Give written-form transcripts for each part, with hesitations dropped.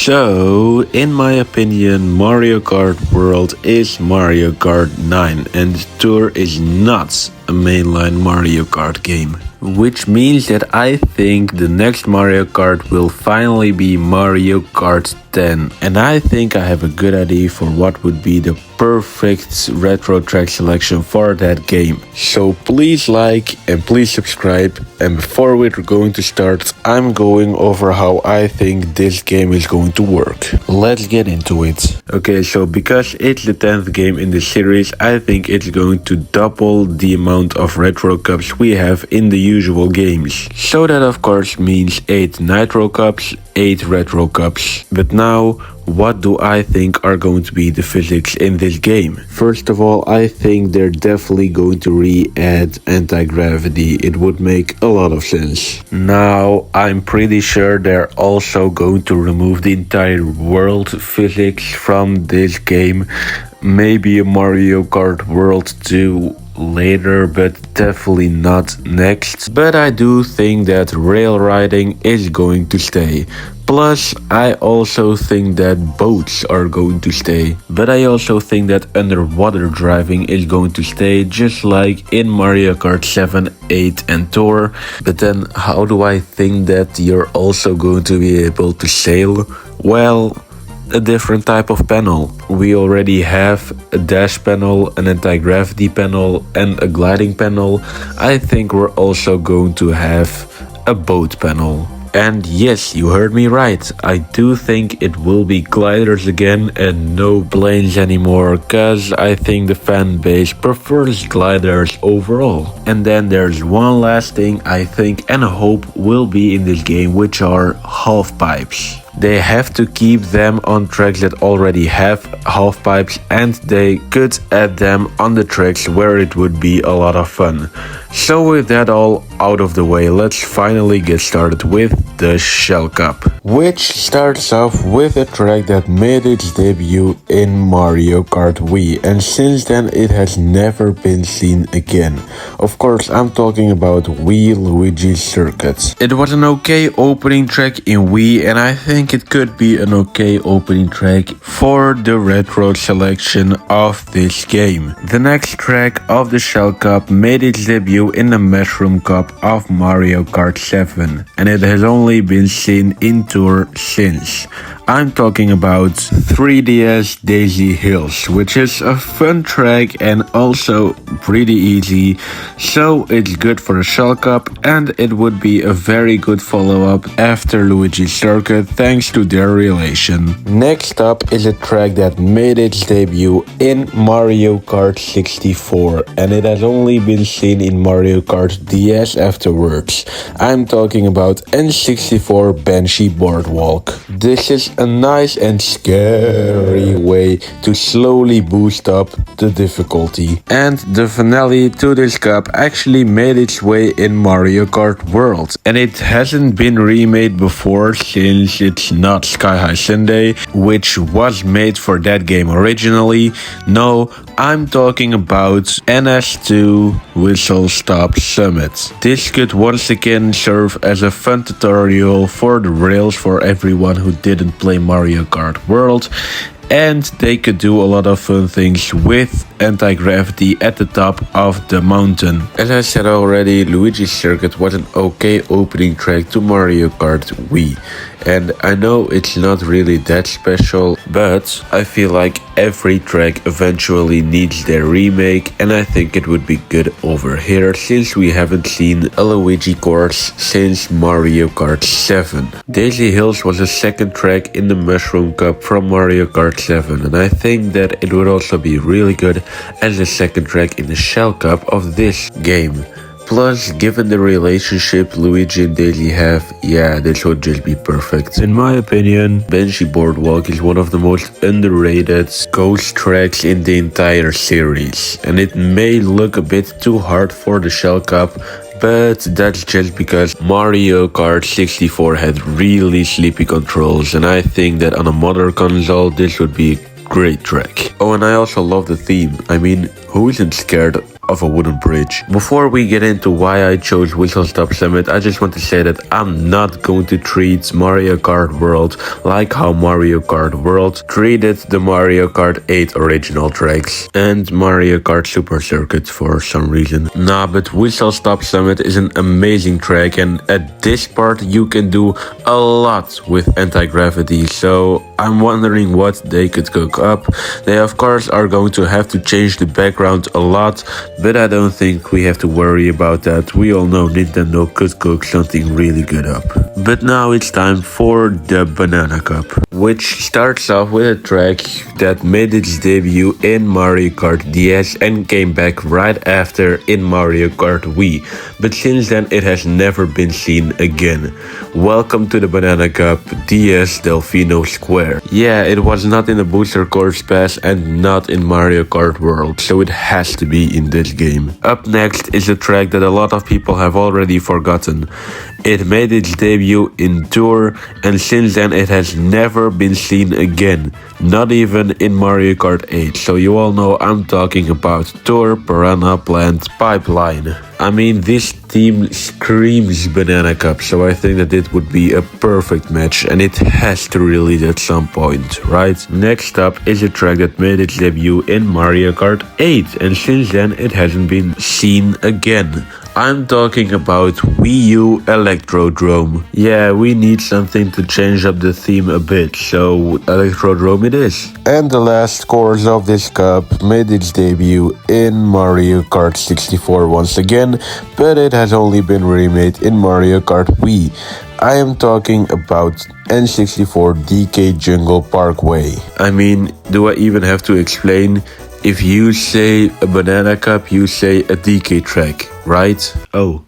So, in my opinion, Mario Kart World is Mario Kart 9 and Tour is not a mainline Mario Kart game. Which means that I think the next Mario Kart will finally be Mario Kart 10. And I think I have a good idea for what would be the perfect retro track selection for that game. So please like and please subscribe. And before we're going to start, I'm going over how I think this game is going to work. Let's get into it. Okay, so because it's the 10th game in the series, I think it's going to double the amount of retro cups we have in the usual games. So that of course means 8 nitro cups, 8 retro cups. But now, what do I think are going to be the physics in this game? First of all, I think they're definitely going to re-add anti-gravity. It would make a lot of sense. Now, I'm pretty sure they're also going to remove the entire world physics from this game. Maybe a Mario Kart World 2 later, but definitely not next. But I do think that rail riding is going to stay. Plus, I also think that boats are going to stay. But I also think that underwater driving is going to stay, just like in Mario Kart 7, 8 and Tour. But then, how do I think that you're also going to be able to sail? Well, a different type of panel. We already have a dash panel, an anti-gravity panel and a gliding panel. I think we're also going to have a boat panel. And yes, you heard me right. I do think it will be gliders again and no planes anymore, cause I think the fan base prefers gliders overall. And then there's one last thing I think and hope will be in this game, which are half pipes. They have to keep them on tracks that already have half pipes, and they could add them on the tracks where it would be a lot of fun. So with that all out of the way, let's finally get started with the Shell Cup, which starts off with a track that made its debut in Mario Kart Wii, and since then it has never been seen again. Of course, I'm talking about Wii Luigi's Circuit. It was an okay opening track in Wii, and I think it could be an okay opening track for the retro selection of this game. The next track of the Shell Cup made its debut in the Mushroom Cup of Mario Kart 7, and it has only been seen in Tour since. I'm talking about 3DS Daisy Hills, which is a fun track and also pretty easy, so it's good for the Shell Cup, and it would be a very good follow-up after Luigi's Circuit thanks to their relation. Next up is a track that made its debut in Mario Kart 64, and it has only been seen in Mario Kart DS afterwards. I'm talking about N64 Banshee Boardwalk. This is a nice and scary way to slowly boost up the difficulty. And the finale to this cup actually made its way in Mario Kart World. And it hasn't been remade before since it's not Sky High Sunday, which was made for that game originally. No, I'm talking about NS2 Whistle Stop Summit. This could once again serve as a fun tutorial for the rails for everyone who didn't play Mario Kart World, and they could do a lot of fun things with anti-gravity at the top of the mountain. As I said already, Luigi's Circuit was an okay opening track to Mario Kart Wii. And I know it's not really that special, but I feel like every track eventually needs their remake, and I think it would be good over here since we haven't seen a Luigi course since Mario Kart 7. Daisy Hills was a second track in the Mushroom Cup from Mario Kart 7, and I think that it would also be really good as a second track in the Shell Cup of this game. Plus, given the relationship Luigi and Daisy have, yeah, this would just be perfect. In my opinion, Banshee Boardwalk is one of the most underrated ghost tracks in the entire series. And it may look a bit too hard for the Shell Cup, but that's just because Mario Kart 64 had really sleepy controls, and I think that on a modern console this would be a great track. Oh, and I also love the theme. I mean, who isn't scared of a wooden bridge. Before we get into why I chose Whistle Stop Summit, I just want to say that I'm not going to treat Mario Kart World like how Mario Kart World treated the Mario Kart 8 original tracks and Mario Kart Super Circuit for some reason. Nah, but Whistle Stop Summit is an amazing track, and at this part you can do a lot with anti-gravity, so I'm wondering what they could cook up. They of course are going to have to change the background a lot, but I don't think we have to worry about that. We all know Nintendo could cook something really good up. But now it's time for the Banana Cup, which starts off with a track that made its debut in Mario Kart DS and came back right after in Mario Kart Wii, but since then it has never been seen again. Welcome to the Banana Cup DS Delfino Square. Yeah, it was not in the Booster Course Pass and not in Mario Kart World, so it has to be in this game. Up next is a track that a lot of people have already forgotten. It made its debut in Tour, and since then it has never been seen again, not even in Mario Kart 8, so you all know I'm talking about Tour Piranha Plant Pipeline. I mean, this team screams Banana Cup, so I think that it would be a perfect match, and it has to release at some point, right? Next up is a track that made its debut in Mario Kart 8, and since then it hasn't been seen again. I'm talking about Wii U Electrodrome. Yeah, we need something to change up the theme a bit, so Electrodrome it is. And the last course of this cup made its debut in Mario Kart 64 once again, but it has only been remade in Mario Kart Wii. I am talking about N64 DK Jungle Parkway. I mean, do I even have to explain? If you say a Banana Cup, you say a DK track, right? Oh,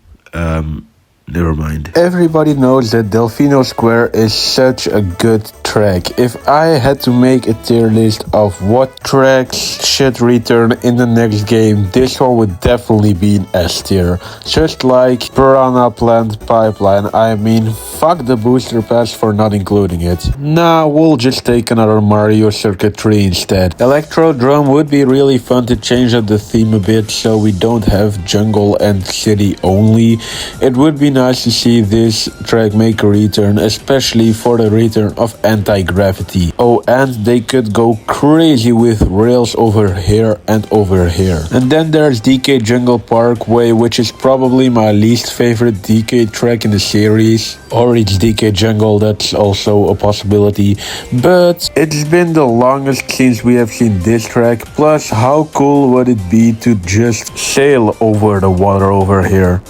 never mind. Everybody knows that Delfino Square is such a good track. If I had to make a tier list of what tracks should return in the next game, this one would definitely be in S tier. Just like Piranha Plant Pipeline. I mean, fuck the booster pass for not including it. Nah, we'll just take another Mario Circuit 3 instead. Electrodrome would be really fun to change up the theme a bit, so we don't have jungle and city only. It would be nice to see this track make a return, especially for the return of anti-gravity. Oh, and they could go crazy with rails over here and over here. And then there's DK Jungle Parkway, which is probably my least favorite DK track in the series. Or it's DK Jungle, that's also a possibility. But it's been the longest since we have seen this track. Plus, how cool would it be to just sail over the water over here?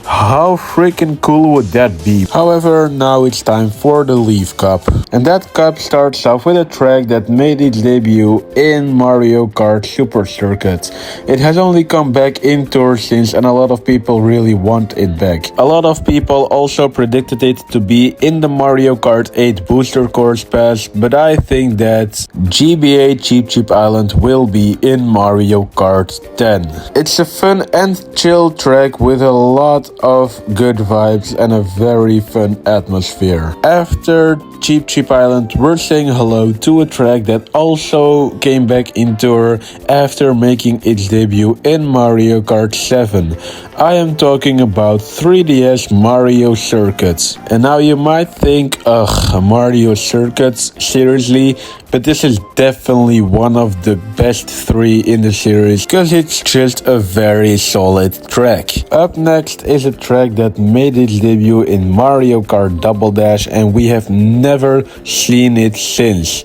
How freaking cool would that be? However, now it's time for the Leaf Cup. And that cup starts off with a track that made its debut in Mario Kart Super Circuit. It has only come back in Tour since, and a lot of people really want it back. A lot of people also predicted it to be in the Mario Kart 8 Booster Course Pass, but I think that GBA Cheep Cheep Island will be in Mario Kart 10. It's a fun and chill track with a lot of good vibes and a very fun atmosphere. After Cheep Cheep Island, we're saying hello to a track that also came back in Tour after making its debut in Mario Kart 7. I am talking about 3DS Mario Circuits. And now you might think, ugh, Mario Circuits, seriously? But this is definitely one of the best 3 in the series, because it's just a very solid track. Up next is a track that made its debut in Mario Kart Double Dash, and we have never seen it since.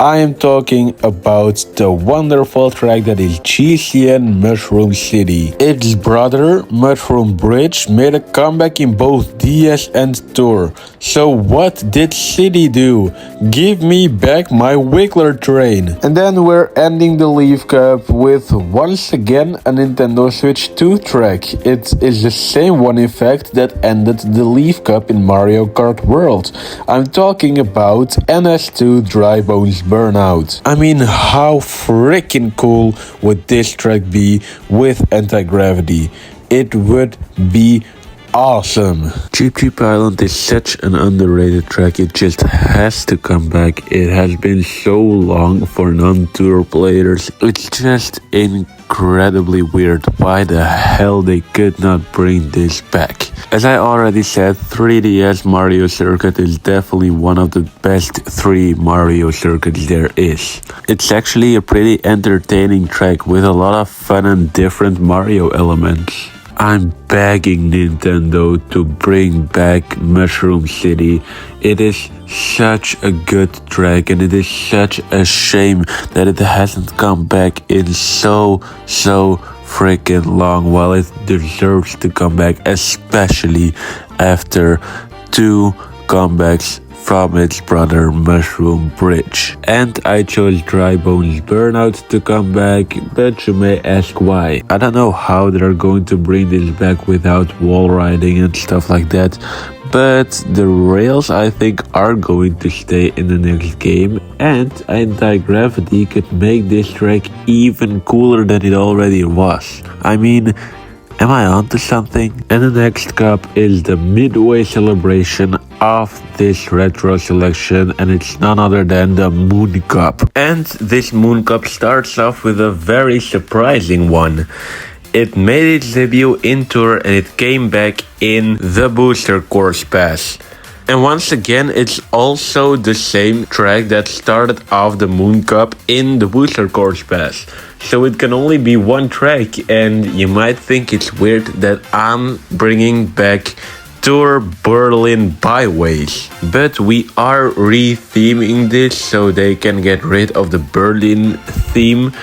I am talking about the wonderful track that is GCN Mushroom City. Its brother, Mushroom Bridge, made a comeback in both DS and Tour. So what did City do? Give me back my Wiggler train. And then we're ending the Leaf Cup with once again a Nintendo Switch 2 track. It is the same one in fact that ended the Leaf Cup in Mario Kart World. I'm talking about NS2 Dry Bones Burnout. I mean, how freaking cool would this track be with anti-gravity? It would be awesome. Cheep Cheep Island is such an underrated track. It just has to come back. It has been so long for non-tour players. It's just incredible. incredibly weird. Why the hell they could not bring this back? As I already said, 3DS Mario Circuit is definitely one of the best 3 Mario circuits there is. It's actually a pretty entertaining track with a lot of fun and different Mario elements. I'm begging Nintendo to bring back Mushroom City. It is such a good track and it is such a shame that it hasn't come back in so freaking long, while it deserves to come back, especially after 2 comebacks from its brother Mushroom Bridge. And I chose Dry Bones Burnout to come back, but you may ask why. I don't know how they're going to bring this back without wall riding and stuff like that, but the rails I think are going to stay in the next game, and anti-gravity could make this track even cooler than it already was. I mean, am I onto something? And the next cup is the midway celebration of this retro selection, and it's none other than the Moon Cup. And this Moon Cup starts off with a very surprising one. It made its debut in Tour and it came back in the Booster Course Pass. And once again, it's also the same track that started off the Moon Cup in the Booster Course Pass. So it can only be one track, and you might think it's weird that I'm bringing back Tour Berlin Byways. But we are re-theming this so they can get rid of the Berlin theme.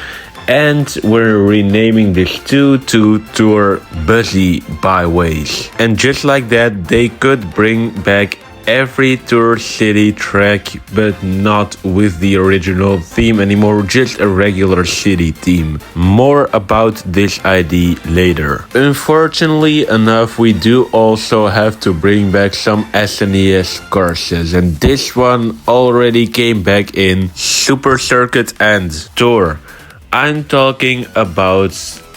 And we're renaming this to Tour Buzzy Byways. And just like that, they could bring back every Tour City track, but not with the original theme anymore, just a regular city theme. More about this ID later. Unfortunately enough, we do also have to bring back some SNES courses, and this one already came back in Super Circuit and Tour. I'm talking about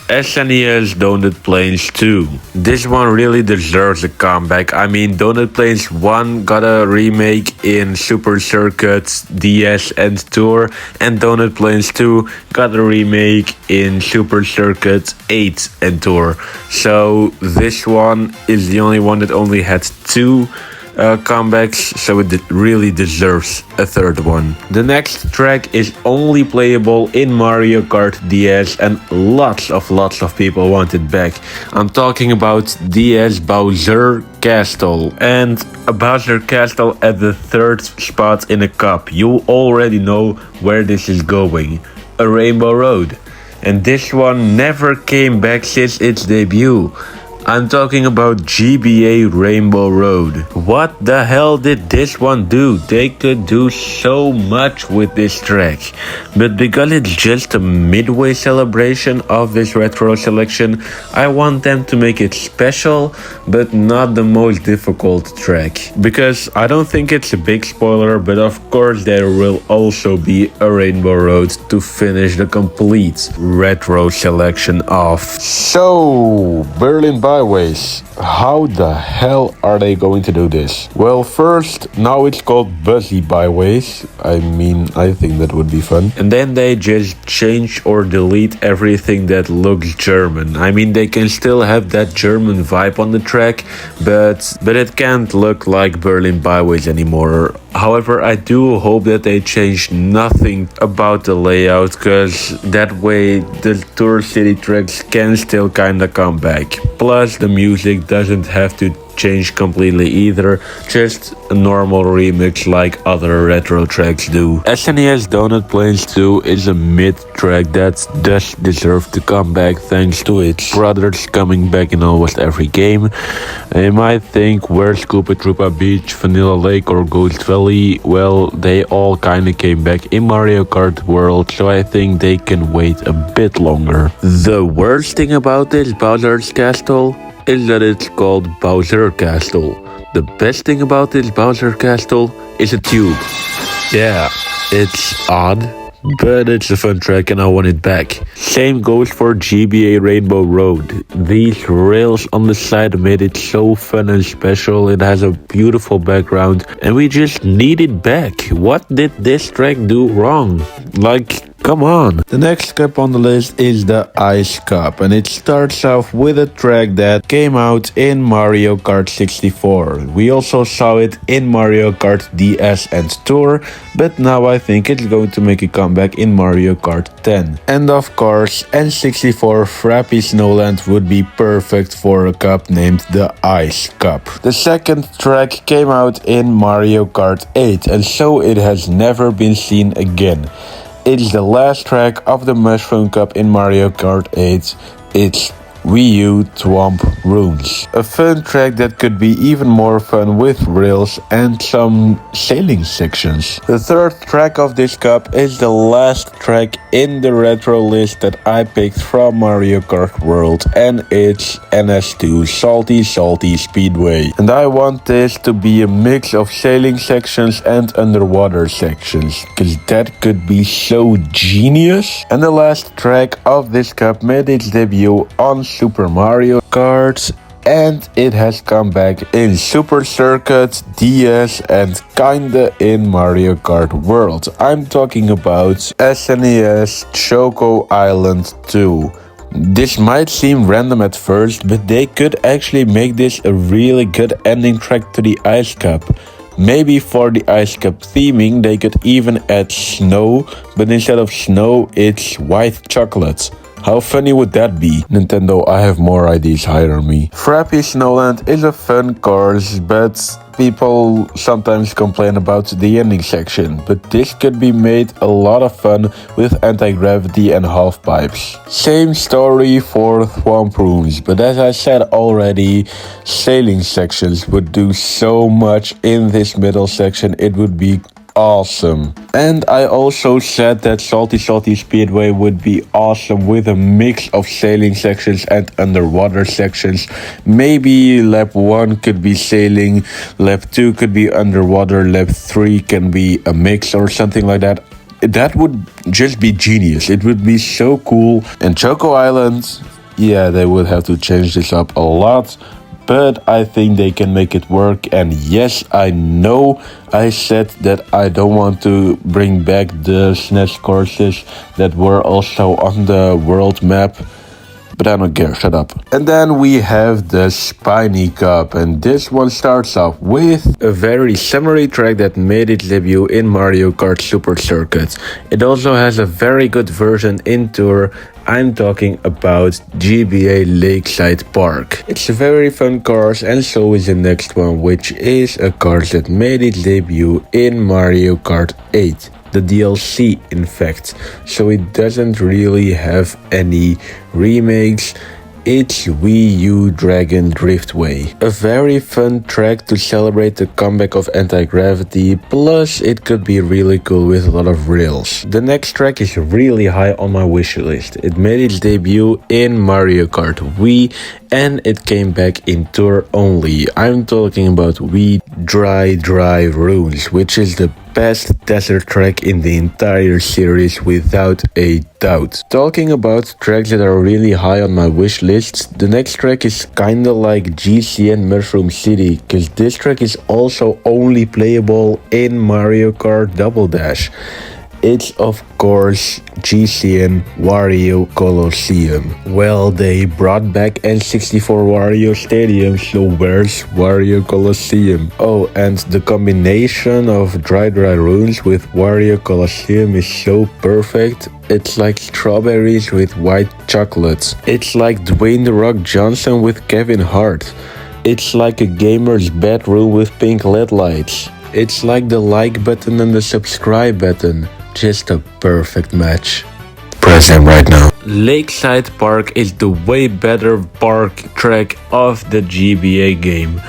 SNES Donut Plains 2. This one really deserves a comeback. I mean, Donut Plains 1 got a remake in Super Circuit, DS and Tour, and Donut Plains 2 got a remake in Super Circuit 8 and Tour. So this one is the only one that only had 2 comebacks, so it really deserves a third one. The next track is only playable in Mario Kart DS, and lots of people want it back. I'm talking about DS Bowser Castle, and a Bowser Castle at the 3rd spot in a cup. You already know where this is going. A Rainbow Road. And this one never came back since its debut. I'm talking about GBA Rainbow Road. What the hell did this one do? They could do so much with this track. But because it's just a midway celebration of this retro selection, I want them to make it special, but not the most difficult track. Because I don't think it's a big spoiler, but of course there will also be a Rainbow Road to finish the complete retro selection off. So, Berlin Byways. How the hell are they going to do this? Well, first, now it's called Buzzy Byways. I mean, I think that would be fun. And then they just change or delete everything that looks German. I mean, they can still have that German vibe on the track, but it can't look like Berlin Byways anymore. However, I do hope that they change nothing about the layout, because that way the Tour City tracks can still kinda come back. Plus, the music doesn't have to change completely either, just a normal remix like other retro tracks do. SNES Donut Plains 2 is a mid track that does deserve to come back thanks to its brothers coming back in almost every game. You might think, where's Koopa Troopa Beach, Vanilla Lake or Ghost Valley? Well, they all kinda came back in Mario Kart World, so I think they can wait a bit longer. The worst thing about this Bowser's Castle is that it's called Bowser Castle. The best thing about this Bowser Castle is a tube. Yeah, it's odd, but it's a fun track and I want it back. Same goes for GBA Rainbow Road. These rails on the side made it so fun and special. It has a beautiful background and we just need it back. What did this track do wrong? Like, Come on! The next cup on the list is the Ice Cup, and it starts off with a track that came out in Mario Kart 64. We also saw it in Mario Kart DS and Tour, but now I think it's going to make a comeback in Mario Kart 10. And of course, N64 Frappy Snowland would be perfect for a cup named the Ice Cup. The second track came out in Mario Kart 8, and so it has never been seen again. It's the last track of the Mushroom Cup in Mario Kart 8. It's Wii U Thwomp Runes. A fun track that could be even more fun with rails and some sailing sections. The third track of this cup is the last track in the retro list that I picked from Mario Kart World, and it's NS2 Salty Salty Speedway. And I want this to be a mix of sailing sections and underwater sections, cause that could be so genius. And the last track of this cup made its debut on Super Mario Kart, and it has come back in Super Circuit, DS, and kinda in Mario Kart World. I'm talking about SNES Choco Island 2. This might seem random at first, but they could actually make this a really good ending track to the Ice Cup. Maybe for the Ice Cup theming they could even add snow, but instead of snow it's white chocolate. How funny would that be? Nintendo, I have more ideas, hire me. Frappy Snowland is a fun course, but people sometimes complain about the ending section. But this could be made a lot of fun with anti-gravity and half-pipes. Same story for Thwomp Runes, but as I said already, sailing sections would do so much in this middle section, it would be awesome. And I also said that Salty Salty Speedway would be awesome with a mix of sailing sections and underwater sections. Maybe lap 1 could be sailing, lap 2 could be underwater, lap 3 can be a mix or something like that. That would just be genius. It would be so cool. And Choco Island, yeah, they would have to change this up a lot, but I think they can make it work. And yes, I know I said that I don't want to bring back the SNES courses that were also on the world map, but I don't care, shut up. And then we have the Spiny Cup, and this one starts off with a very summery track that made its debut in Mario Kart Super Circuit. It also has a very good version in Tour. I'm talking about GBA Lakeside Park. It's a very fun course, and so is the next one, which is a course that made its debut in Mario Kart 8. The DLC, in fact, so it doesn't really have any remakes. It's Wii U Dragon Driftway. A very fun track to celebrate the comeback of anti-gravity, plus it could be really cool with a lot of rails. The next track is really high on my wish list. It made its debut in Mario Kart Wii, and it came back in Tour only. I'm talking about Wii Dry Runes, which is the best desert track in the entire series without a doubt. Talking about tracks that are really high on my wish list, the next track is kinda like GCN Mushroom City, cause this track is also only playable in Mario Kart Double Dash. It's of course GCN Wario Colosseum. Well, they brought back N64 Wario Stadium, so where's Wario Colosseum? Oh, and the combination of Dry Runes with Wario Colosseum is so perfect. It's like strawberries with white chocolate. It's like Dwayne "The Rock" Johnson with Kevin Hart. It's like a gamer's bedroom with pink LED lights. It's like the like button and the subscribe button. Just a perfect match. Press them right now. Lakeside Park is the way better park track of the GBA game.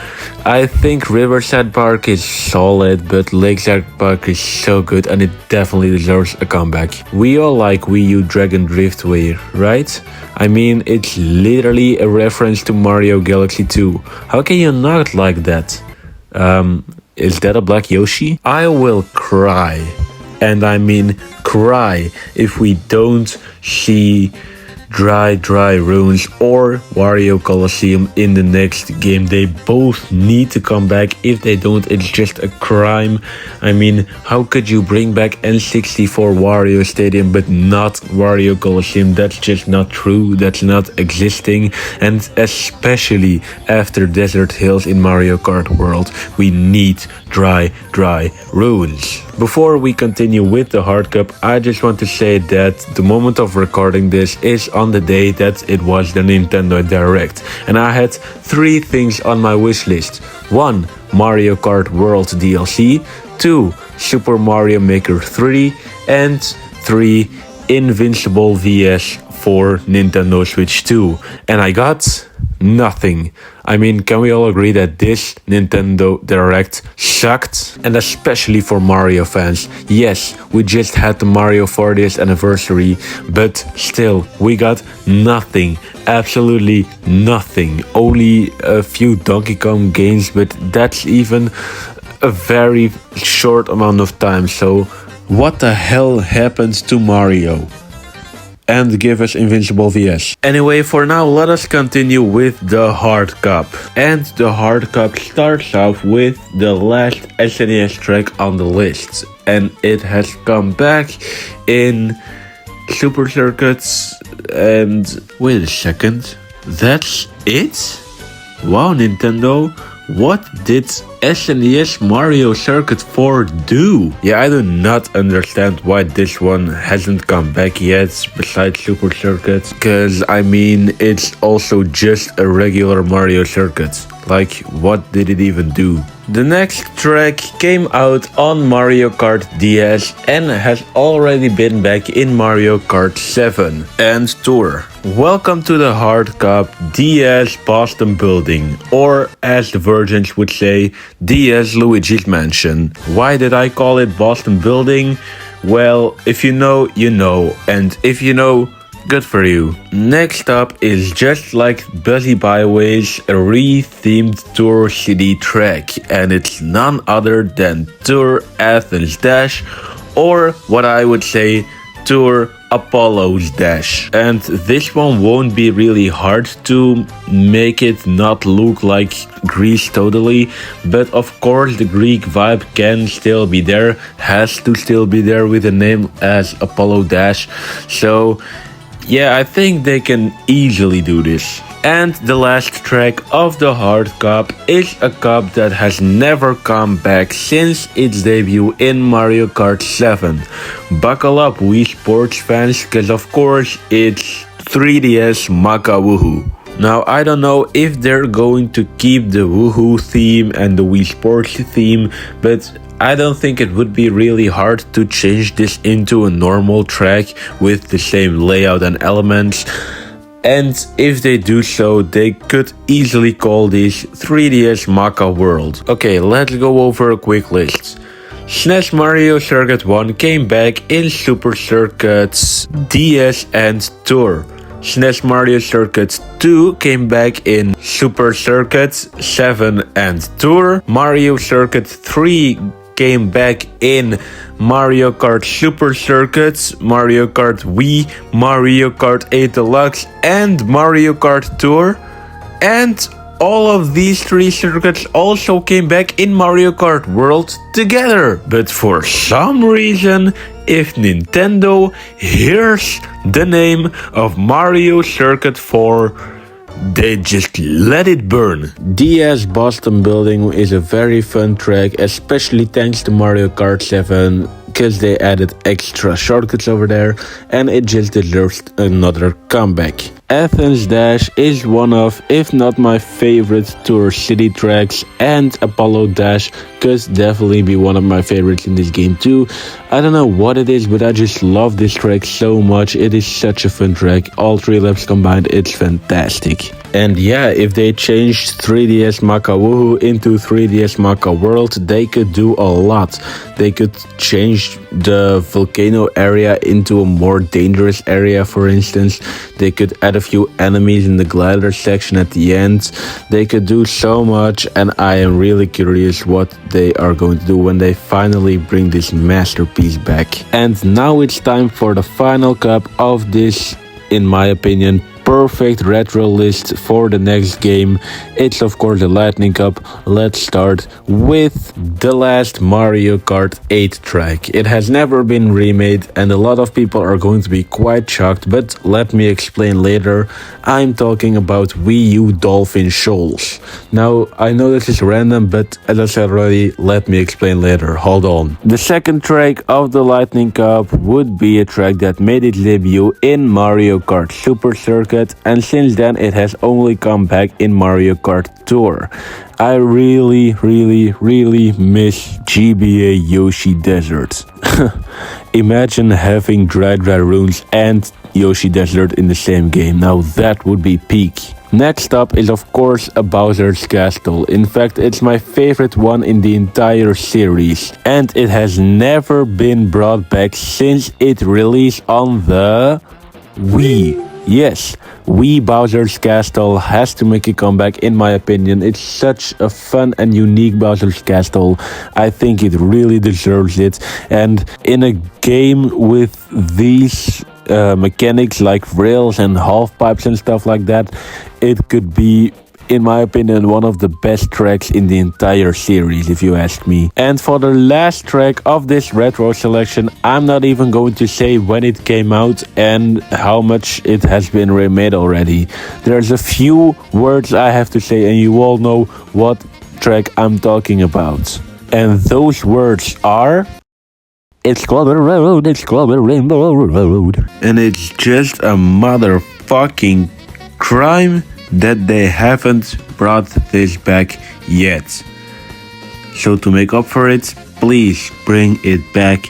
I think Riverside Park is solid, but Lakeside Park is so good and it definitely deserves a comeback. We all like Wii U Dragon Driftway, right? I mean, it's literally a reference to Mario Galaxy 2. How can you not like that? Is that a black Yoshi? I will cry. And I mean cry if we don't see Dry Ruins or Wario Colosseum in the next game. They both need to come back. If they don't, it's just a crime. I mean, how could you bring back N64 Wario Stadium but not Wario Colosseum? That's just not true. That's not existing. And especially after Desert Hills in Mario Kart World, we need dry ruins. Before we continue with the hard cup, I just want to say that the moment of recording this is on the day that it was the Nintendo Direct, and I had 3 things on my wish list. 1. Mario Kart World DLC, 2. Super Mario Maker 3, and 3. Invincible VS for Nintendo Switch 2. And I got nothing. I mean, can we all agree that this Nintendo Direct sucked? And especially for Mario fans. Yes, we just had the Mario 40th anniversary, but still, we got nothing. Absolutely nothing. Only a few Donkey Kong games, but that's even a very short amount of time. So, what the hell happened to Mario? And give us Invincible VS. Anyway, for now, let us continue with the hard cup. And the hard cup starts off with the last SNES track on the list. And it has come back in Super Circuits. And wait a second, that's it? Wow, Nintendo. What did SNES Mario Circuit 4 do? Yeah, I do not understand why this one hasn't come back yet besides Super Circuit. Cause I mean, it's also just a regular Mario Circuit. Like, what did it even do? The next track came out on Mario Kart DS and has already been back in Mario Kart 7 and Tour. Welcome to the Hard Cup DS Boston Building, or as the virgins would say, DS Luigi's Mansion. Why did I call it Boston Building? Well, if you know, you know, and if you know, good for you. Next up is just like Buzzy Byways, a re-themed Tour City track, and it's none other than Tour Athens Dash, or what I would say, Tour Apollo's Dash. And this one won't be really hard to make it not look like Greece totally, but of course the Greek vibe can still be there, has to still be there with the name as Apollo Dash. So yeah, I think they can easily do this. And the last track of the Hard Cup is a cup that has never come back since its debut in Mario Kart 7. Buckle up, Wii Sports fans, cause of course it's 3DS Maka Woohoo. Now, I don't know if they're going to keep the Woohoo theme and the Wii Sports theme, but I don't think it would be really hard to change this into a normal track with the same layout and elements. And if they do so, they could easily call this 3DS Maka World. Okay, let's go over a quick list. SNES Mario Circuit 1 came back in Super Circuits, DS and Tour. SNES Mario Circuit 2 came back in Super Circuits 7 and Tour. Mario Circuit 3 came back in Mario Kart Super Circuits, Mario Kart Wii, Mario Kart 8 Deluxe, and Mario Kart Tour. And all of these 3 circuits also came back in Mario Kart World together. But for some reason, if Nintendo hears the name of Mario Circuit 4, they just let it burn. DS Boston Building is a very fun track, especially thanks to Mario Kart 7, because they added extra shortcuts over there, and it just deserves another comeback. Athens Dash is one of, if not my favorite Tour City tracks, and Apollo Dash could definitely be one of my favorites in this game too. I don't know what it is, but I just love this track so much. It is such a fun track. All 3 laps combined, it's fantastic. And yeah, if they changed 3DS Maka Woohoo into 3DS Maka World, they could do a lot. They could change the volcano area into a more dangerous area, for instance. They could add a few enemies in the glider section at the end. They could do so much, and I am really curious what they are going to do when they finally bring this masterpiece back. And now it's time for the final cup of this in my opinion, perfect retro list for the next game. It's of course the Lightning Cup. Let's start with the last Mario Kart 8 track. It has never been remade and a lot of people are going to be quite shocked, but let me explain later. I'm talking about Wii U Dolphin Shoals. Now, I know this is random, but as I said already, let me explain later. Hold on. The second track of the Lightning Cup would be a track that made its debut in Mario Kart Super Circuit, and since then it has only come back in Mario Kart Tour. I really miss GBA Yoshi Desert. Imagine having Dry Runes and Yoshi Desert in the same game. Now that would be peak. Next up is of course a Bowser's Castle. In fact, it's my favorite one in the entire series. And it has never been brought back since it released on the Wii. Yes, Wii Bowser's Castle has to make a comeback in my opinion. It's such a fun and unique Bowser's Castle. I think it really deserves it. And in a game with these mechanics like rails and half pipes and stuff like that, it could be, in my opinion, one of the best tracks in the entire series, if you ask me. And for the last track of this retro selection, I'm not even going to say when it came out and how much it has been remade already. There's a few words I have to say and you all know what track I'm talking about. And those words are... It's called a road, it's called a Rainbow Road. And it's just a motherfucking crime that they haven't brought this back yet. So to make up for it, please bring it back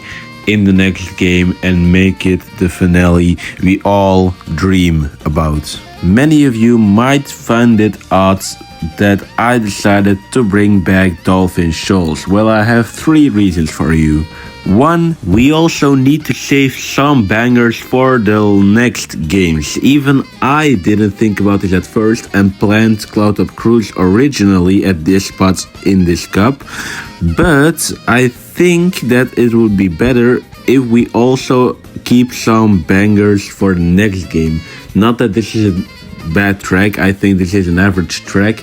in the next game and make it the finale we all dream about. Many of you might find it odd that I decided to bring back Dolphin Shoals. Well, I have 3 reasons for you. 1. We also need to save some bangers for the next games. Even I didn't think about it at first and planned Cloud Up Cruise originally at this spot in this cup. But I think that it would be better if we also keep some bangers for the next game. Not that this is a bad track, I think this is an average track,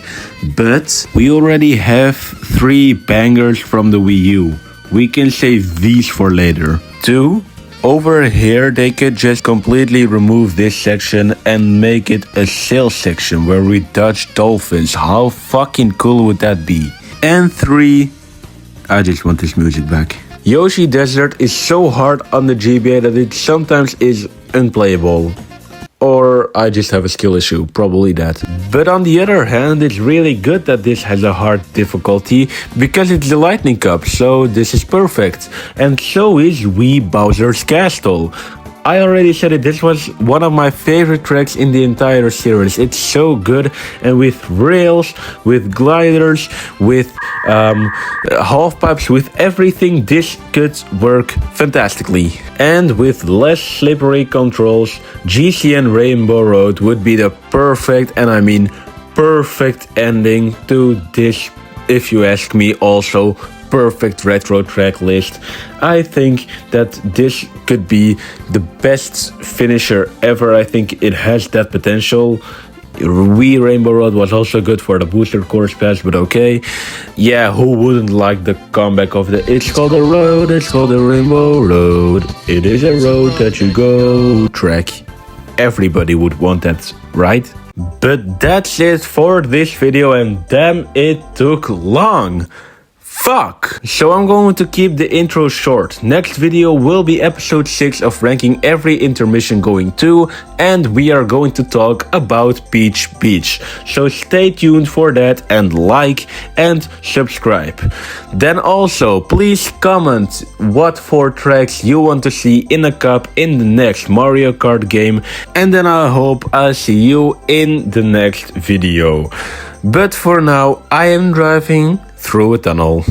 but we already have 3 bangers from the Wii U. We can save these for later. 2. Over here they could just completely remove this section and make it a sail section where we dodge dolphins. How fucking cool would that be? And 3. I just want this music back. Yoshi Desert is so hard on the GBA that it sometimes is unplayable. Or I just have a skill issue, probably that. But on the other hand, it's really good that this has a hard difficulty because it's the Lightning Cup, so this is perfect. And so is Wii Bowser's Castle. I already said it, this was one of my favorite tracks in the entire series. It's so good, and with rails, with gliders, with half pipes, with everything, this could work fantastically. And with less slippery controls, GCN Rainbow Road would be the perfect, and I mean perfect ending to this, if you ask me, also perfect retro track list. I think that this could be the best finisher ever. I think it has that potential. Wii Rainbow Road was also good for the booster course pass, but okay. Yeah, who wouldn't like the comeback of the It's called a road, it's called a Rainbow Road, it is a road that you go track. Everybody would want that, right? But that's it for this video, and damn, it took long. Fuck! So I'm going to keep the intro short. Next video will be episode 6 of ranking every intermission going to, and we are going to talk about Peach Beach. So stay tuned for that, and like and subscribe. Then also, please comment what 4 tracks you want to see in a cup in the next Mario Kart game, and then I hope I'll see you in the next video. But for now, I am driving through a tunnel.